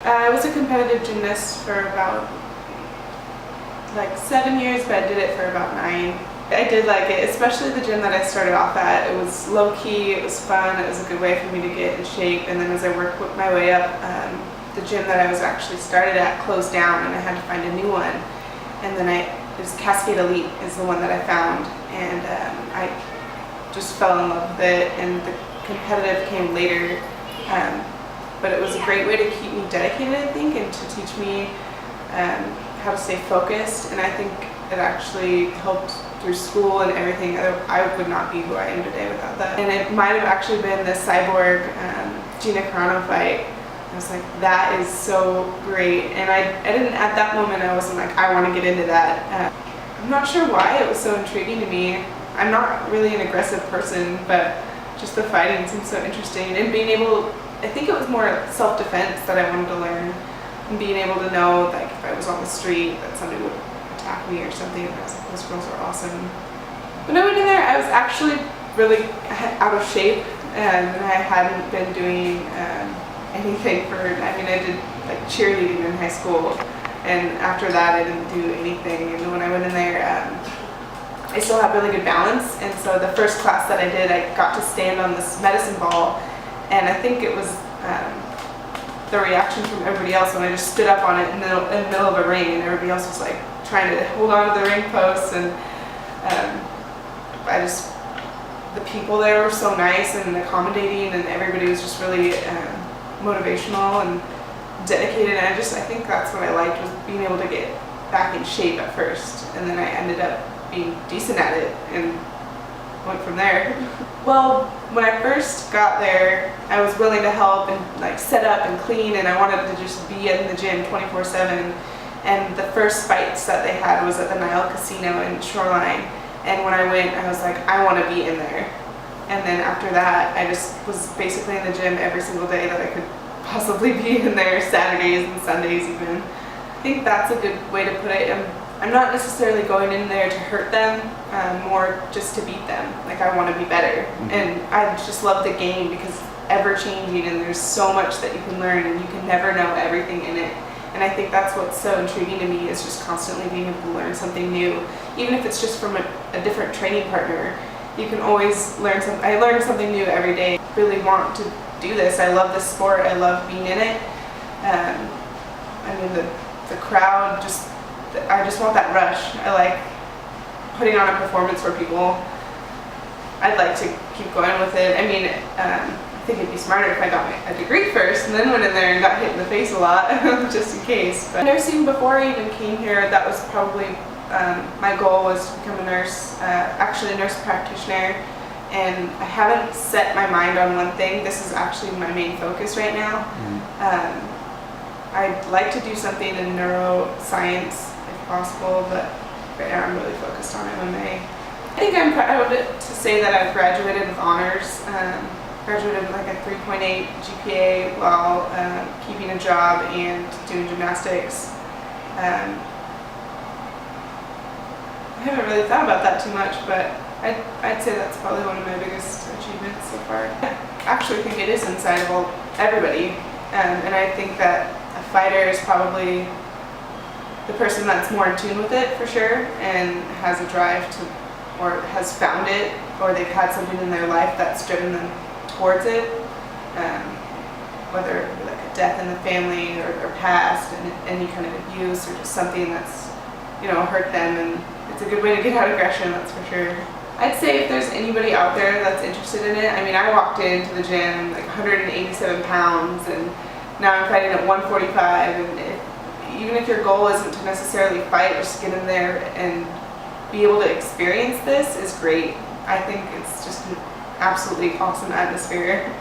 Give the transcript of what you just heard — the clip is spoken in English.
I was a competitive gymnast for about 7 years, but I did it for about 9. I did like it, especially the gym that I started off at. It was low-key, it was fun, it was a good way for me to get in shape, and then as I worked my way up, the gym that I was actually started at closed down and I had to find a new one. And then it was Cascade Elite is the one that I found, and I just fell in love with it, and the competitive came later. But it was a great way to keep me dedicated, I think, and to teach me how to stay focused. And I think it actually helped through school and everything. I would not be who I am today without that. And it might have actually been the Cyborg Gina Carano fight. I was like, that is so great. And I didn't, at that moment, I wasn't like, I want to get into that. I'm not sure why it was so intriguing to me. I'm not really an aggressive person, but just the fighting seemed so interesting. And being able, I think it was more self-defense that I wanted to learn, and being able to know, like, if I was on the street that somebody would attack me or something, and I was like, those girls are awesome. When I went in there, I was actually really out of shape, and I hadn't been doing anything for, I did like cheerleading in high school, and after that I didn't do anything. And when I went in there, I still had really good balance, and so the first class that I did, I got to stand on this medicine ball. And I think it was the reaction from everybody else when I just stood up on it in the middle of a ring, and everybody else was like trying to hold on to the ring posts. And the people there were so nice and accommodating, and everybody was just really motivational and dedicated. And I think that's what I liked, was being able to get back in shape at first, and then I ended up being decent at it and went from there. Well, when I first got there, I was willing to help and like set up and clean, and I wanted to just be in the gym 24/7. And the first fights that they had was at the Nile Casino in Shoreline, and when I went, I was like, I want to be in there. And then after that, I just was basically in the gym every single day that I could possibly be in there, Saturdays and Sundays even. I think that's a good way to put it. I'm not necessarily going in there to hurt them, more just to beat them. Like, I want to be better. Mm-hmm. And I just love the game because it's ever changing, and there's so much that you can learn, and you can never know everything in it. And I think that's what's so intriguing to me, is just constantly being able to learn something new. Even if it's just from a different training partner, you can always learn something. I learn something new every day. I really want to do this. I love this sport. I love being in it. The crowd, I just want that rush. I like putting on a performance for people. I'd like to keep going with it. I think it'd be smarter if I got a degree first and then went in there and got hit in the face a lot, just in case. But nursing, before I even came here, that was probably my goal, was to become a nurse, actually a nurse practitioner. And I haven't set my mind on one thing. This is actually my main focus right now. Mm-hmm. I'd like to do something in neuroscience if possible, but right now I'm really focused on MMA. I think I'm proud to say that I've graduated with honors. Graduated with like a 3.8 GPA while keeping a job and doing gymnastics. I haven't really thought about that too much, but I'd say that's probably one of my biggest achievements so far. I actually think it is inside of everybody, and I think that a fighter is probably the person that's more in tune with it, for sure, and has a drive to, or has found it, or they've had something in their life that's driven them towards it, whether it be like a death in the family or past, and any kind of abuse, or just something that's, hurt them. And it's a good way to get out aggression, that's for sure. I'd say if there's anybody out there that's interested in it, I walked into the gym like 187 pounds, and now I'm fighting at 145, and even if your goal isn't to necessarily fight, just get in there and be able to experience this is great. I think it's just an absolutely awesome atmosphere.